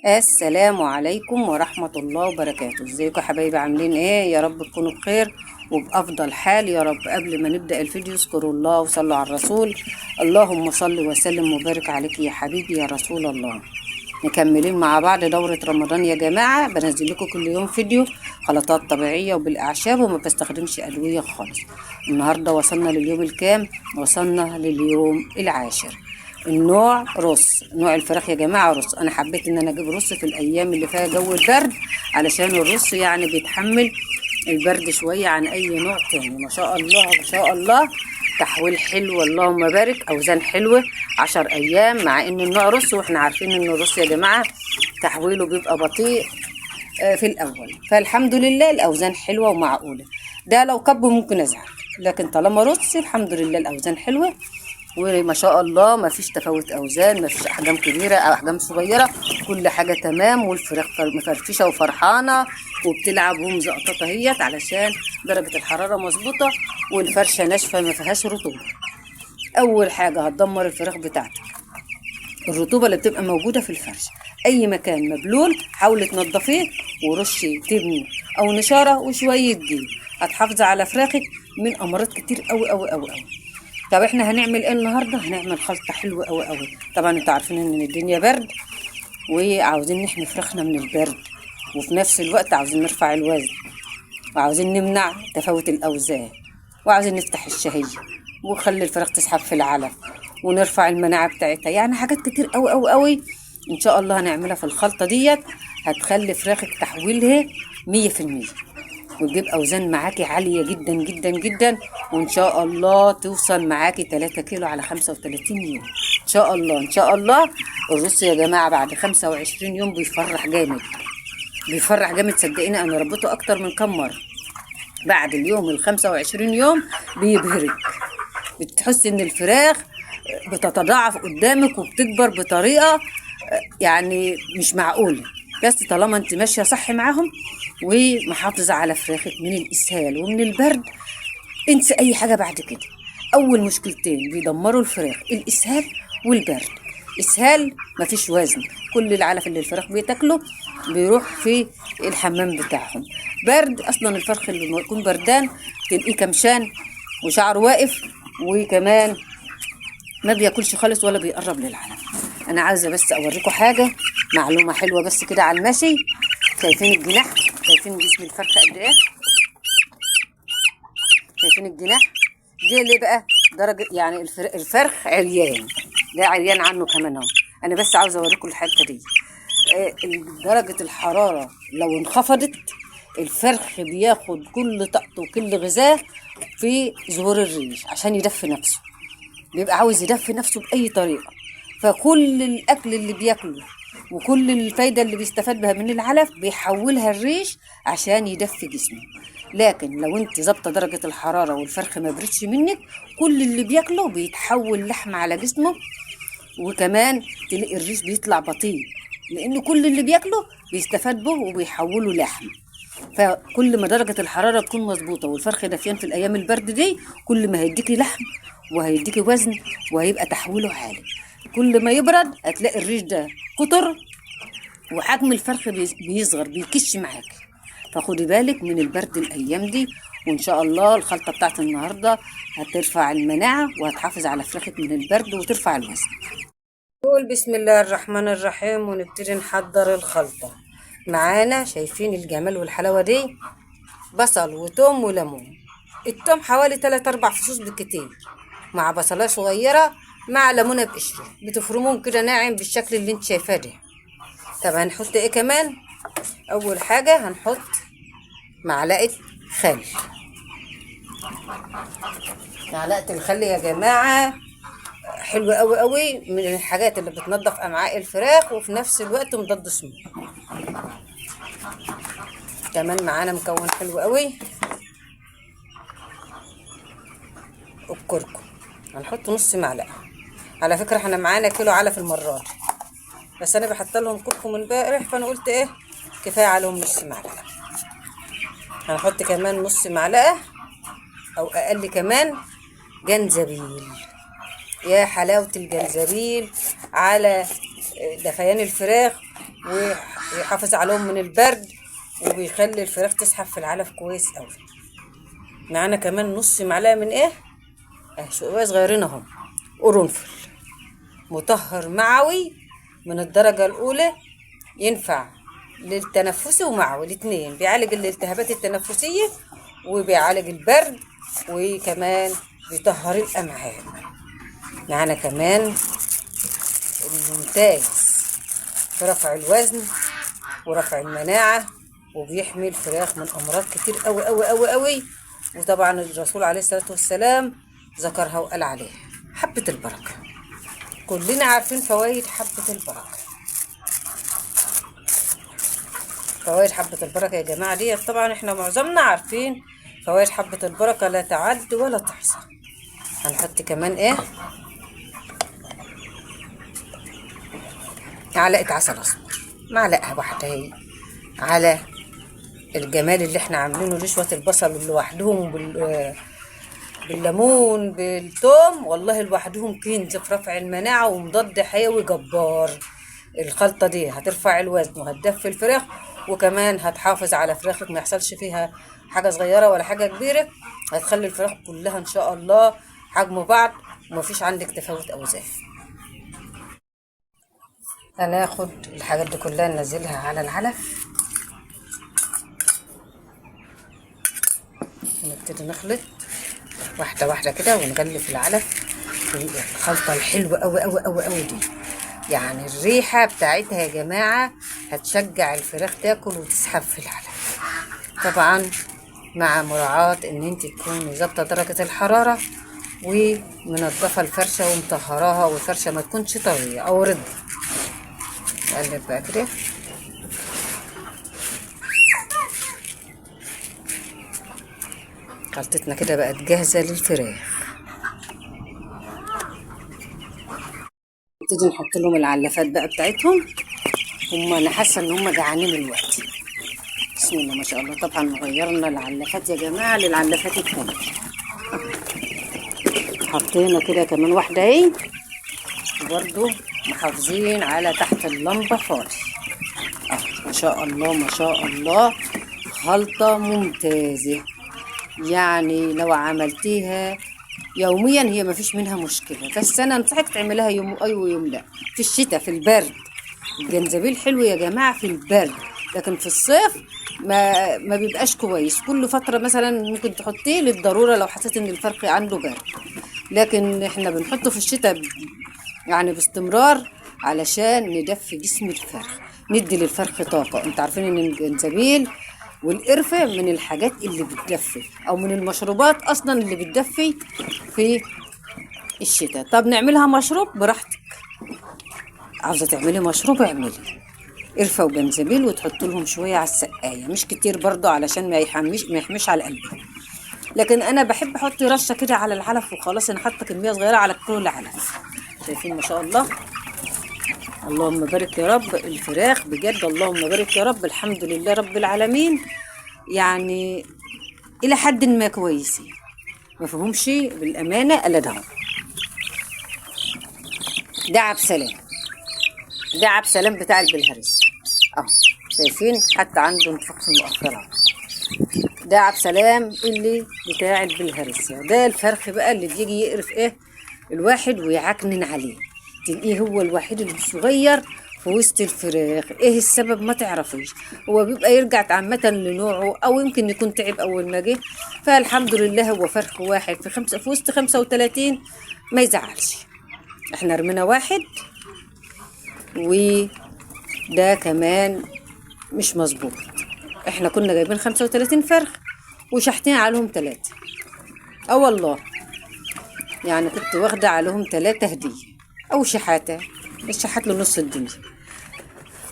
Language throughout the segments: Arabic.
السلام عليكم ورحمة الله وبركاته. ازيكم يا حبايبي؟ عاملين ايه؟ يا رب تكونوا بخير وبأفضل حال يا رب. قبل ما نبدأ الفيديو اذكروا الله وصلوا على الرسول. اللهم صل وسلم وبارك عليك يا حبيبي يا رسول الله. مكملين مع بعض دورة رمضان يا جماعة. بنزل لكم كل يوم فيديو خلطات طبيعية وبالأعشاب وما بستخدمش أدوية خالص. النهاردة وصلنا لليوم الكام؟ وصلنا لليوم العاشر. النوع رز، نوع الفراخ يا جماعة رز. أنا حبيت إن أنا أجيب رز في الأيام اللي فيها جو البرد، علشان الرز يعني بيتحمل البرد شوية عن أي نوع تاني. ما شاء الله ما شاء الله، تحويل حلو اللهم بارك، أوزان حلوة 10 أيام، مع إن النوع رز وإحنا عارفين إن الرز يا جماعة تحويله بيبقى بطيء في الأول. فالحمد لله الأوزان حلوة ومعقولة. ده لو كب ممكن أزعل، لكن طالما رز الحمد لله الأوزان حلوة وما شاء الله. ما فيش تفاوت اوزان، ما فيش احجام كبيره او احجام صغيره، كل حاجه تمام. والفراخ مفرفشه وفرحانه وبتلعب ومزقططه اهيت، علشان درجه الحراره مظبوطه والفرشه ناشفه ما فيهاش رطوبه. اول حاجه هتدمر الفراخ بتاعتك الرطوبه اللي بتبقى موجوده في الفرش. اي مكان مبلول حاولي تنضفيه ورشي تبني او نشاره وشويه جيل، هتحافظي على فراخك من امراض كتير قوي قوي قوي قوي. طب احنا هنعمل ايه النهارده؟ هنعمل خلطه حلوه قوي قوي. طبعا انتوا عارفين ان الدنيا برد وعاوزين نحمي فراخنا من البرد، وفي نفس الوقت عاوزين نرفع الوزن، وعاوزين نمنع تفاوت الاوزان، وعاوزين نفتح الشهيه ونخلي الفراخ تسحب في العلف ونرفع المناعه بتاعتها. يعني حاجات كتير قوي قوي قوي ان شاء الله هنعملها في الخلطه ديت، هتخلي فراخك تحويلها 100%، وتجيب اوزان معاكي عاليه جدا جدا جدا، وان شاء الله توصل معاكي 3 كيلو على 35 يوم ان شاء الله. ان شاء الله الرز يا جماعه بعد 25 يوم بيفرح جامد، بيفرح جامد صدقيني. انا ربيته اكتر من كم مره. بعد اليوم ال 25 يوم بيبهرك، بتحس ان الفراخ بتتضاعف قدامك وبتكبر بطريقه يعني مش معقوله. بس طالما انت ماشيه صح معاهم ومحافظه على فراخك من الاسهال ومن البرد، انسى اي حاجه بعد كده. اول مشكلتين بيدمروا الفراخ الاسهال والبرد. اسهال مفيش وزن، كل العلف اللي الفراخ بتاكله بيروح في الحمام بتاعهم. برد اصلا الفرخ اللي يكون بردان تلاقيه كمشان وشعره واقف، وكمان ما بياكلش خالص ولا بيقرب للعلف. انا عايزه بس اوريكم حاجه، معلومه حلوه بس كده على المشي. شايفين الجناح؟ شايفين جسم الفرخه قد ايه؟ شايفين الجناح دي ليه بقى؟ درجه يعني الفرخ عريان، ده عريان عنه كمان اهو. انا بس عاوزه اوريكم الحته دي. درجه الحراره لو انخفضت الفرخ بياخد كل طاقته وكل غذاه في ظهور الريش عشان يدفي نفسه، بيبقى عاوز يدفي نفسه بأي طريقة. فكل الأكل اللي بياكله وكل الفايدة اللي بيستفاد بها من العلف بيحولها الريش عشان يدفي جسمه. لكن لو انت ظابطه درجة الحرارة والفرخ ما بردش منك، كل اللي بياكله بيتحول لحم على جسمه، وكمان تلاقي الريش بيطلع بطيء، لأن كل اللي بياكله بيستفاد به وبيحوله لحم. فكل ما درجة الحرارة تكون مظبوطة والفرخ دافيان في الأيام البرد دي، كل ما هيديكي لحم وهيديكي وزن وهيبقى تحويله عالي. كل ما يبرد هتلاقي الريش ده كتر وحجم الفرخ بيصغر بيكش معاكي. فخدي بالك من البرد الأيام دي، وإن شاء الله الخلطة بتاعت النهاردة هترفع المناعة وهتحافظ على فراخك من البرد وترفع الوزن. نقول بسم الله الرحمن الرحيم ونبتدي نحضر الخلطة. معانا شايفين الجمال والحلاوة دي بصل وتوم وليمون. التوم حوالي 3-4 فصوص بالكتير، مع بصلايه صغيره، مع ليمونه بقشره، بتفرموهم كده ناعم بالشكل اللي انت شايفاه ده. طب هنحط ايه كمان؟ اول حاجه هنحط معلقه خل. معلقه الخل يا جماعه حلوه قوي قوي، من الحاجات اللي بتنظف امعاء الفراخ وفي نفس الوقت مضاد سموم. كمان معانا مكون حلو قوي الكركم، هنحط نص معلقه. على فكره احنا معانا كيلو علف المره دي، بس انا بحط لهم كركم امبارح فانا قلت ايه كفايه عليهم نص معلقه. هنحط كمان نص معلقه او اقل كمان جنزبيل. يا حلاوه الجنزبيل على دفيان الفراخ ويحافظ عليهم من البرد، وبيخلي الفراخ تسحب في العلف كويس قوي. معانا كمان نص معلقه من ايه، شويه صغيرين اهم، قرنفل مطهر معوي من الدرجه الاولى، ينفع للتنفسي ومعوي الاتنين، بيعالج الالتهابات التنفسيه وبيعالج البرد وكمان بيطهر الامعاء. معانا كمان الممتاز في رفع الوزن ورفع المناعة، وبيحمي الفراخ من أمراض كتير أوي أوي أوي أوي. وطبعا الرسول عليه الصلاة والسلام ذكرها وقال عليها حبة البركة. كلنا عارفين فوائد حبة البركة. فوائد حبة البركة يا جماعة دي طبعا احنا معظمنا عارفين فوائد حبة البركة لا تعد ولا تحصى. هنحط كمان ايه، معلقة عسل أسمر، معلقة واحدة هي، على الجمال اللي احنا عاملينه لشوة البصل لوحدهم بالليمون بالثوم، والله لوحدهم كنز في رفع المناعة ومضاد حيوي جبار. الخلطة دي هترفع الوزن وهتدفي الفراخ، وكمان هتحافظ على فراخك ما يحصلش فيها حاجة صغيرة ولا حاجة كبيرة، هتخلي الفراخ كلها ان شاء الله حجم بعض ومفيش عندك تفاوت او زيف. هناخد الحاجات دي كلها ننزلها على العلف ونبتدي نخلط واحدة واحدة كده ونغلف العلف الخلطة الحلوة أوي أوي أوي أوي دي. يعني الريحة بتاعتها يا جماعة هتشجع الفراخ تاكل وتسحب في العلف، طبعا مع مراعاة ان انت تكوني ظابطة درجة الحرارة ومنضفة الفرشة ومطهراها، والفرشة ما تكونش طرية او رد. نقلب بقى كده خلطتنا كده بقت جاهزة للفراخ. نبتدي نحط لهم العلافات بقى بتاعتهم، انا حاسه ان هم جعانين دلوقتي. بسم الله ما شاء الله. طبعا غيرنا العلافات يا جماعه للعلافات التانية، حطينا كده كمان واحده اهي، وبرده محافظين على تحت اللمبه خالص. ما شاء الله ما شاء الله، خلطه ممتازه. يعني لو عملتيها يوميا هي ما فيش منها مشكله، بس انا انصحك تعملها يوم ايوه يوم لا. في الشتاء في البرد الجنزبيل حلو يا جماعه في البرد، لكن في الصيف ما بيبقاش كويس. كل فتره مثلا ممكن تحطيه للضروره لو حسيت ان الفرخ عنده برد، لكن احنا بنحطه في الشتاء يعني باستمرار علشان ندفي جسم الفرخ، ندي للفرخ طاقه. انت عارفين ان الجنزبيل والقرفة من الحاجات اللي بتدفي او من المشروبات اصلا اللي بتدفي في الشتاء. طب نعملها مشروب براحتك، عاوزة تعملي مشروب اعملي قرفة وجنزبيل وتحط لهم شوية على السقاية، مش كتير برضو علشان ما يحمش على القلب. لكن انا بحب احط رشة كده على العلف وخلاص. انا حاطة كمية صغيرة على كل علف. شايفين ما شاء الله، اللهم بارك يا رب. الفراخ بجد اللهم بارك يا رب، الحمد لله رب العالمين، يعني الى حد ما كويسين، ما فيهمش بالامانه الا ده عب سلام، ده عب سلام بتاع البلهارس اهو. شايفين حتى عنده انتفاخ في المؤخرات، ده عب سلام اللي بتاع البلهارس. ده الفرخ بقى اللي بيجي يقرف ايه الواحد ويعكنن عليه، تلاقيه هو الوحيد الصغير في وسط الفراخ. ايه السبب ما تعرفيش، هو بيبقى يرجع عامة لنوعه او يمكن يكون تعب اول ما جه. فالحمد لله هو فرخ واحد في وسط 35 ما يزعلش. احنا رمينا واحد وده كمان مش مظبوط. احنا كنا جايبين 35 فرخ وشحتين عليهم 3. والله يعني كنت واخدة عليهم 3 هدية او شحاتة، الشحات له نص الدنيا.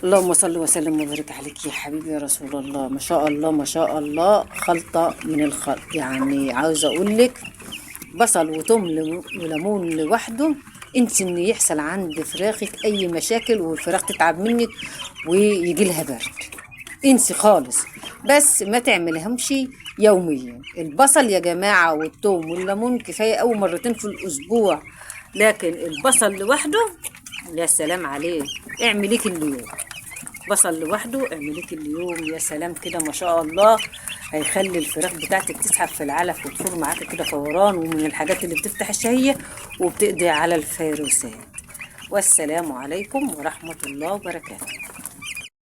اللهم صل وسلم وبارك عليك يا حبيبي يا رسول الله. ما شاء الله ما شاء الله، خلطة من الخلط. يعني عاوزة اقول لك بصل وتوم وليمون لوحده انسي ان يحصل عند فراخك اي مشاكل والفراخ تتعب منك ويجي لها برد، انسي خالص. بس ما تعملهمش يوميا. البصل يا جماعة والثوم والليمون كفاية أول مرتين في الأسبوع، لكن البصل لوحده يا سلام عليه، اعمليه كل يوم. بصل لوحده اعمليه اليوم، يا سلام كده ما شاء الله، هيخلي الفراخ بتاعتك تسحب في العلف وتفور معاك كده فوران، ومن الحاجات اللي بتفتح الشهية وبتقضي على الفيروسات. والسلام عليكم ورحمة الله وبركاته.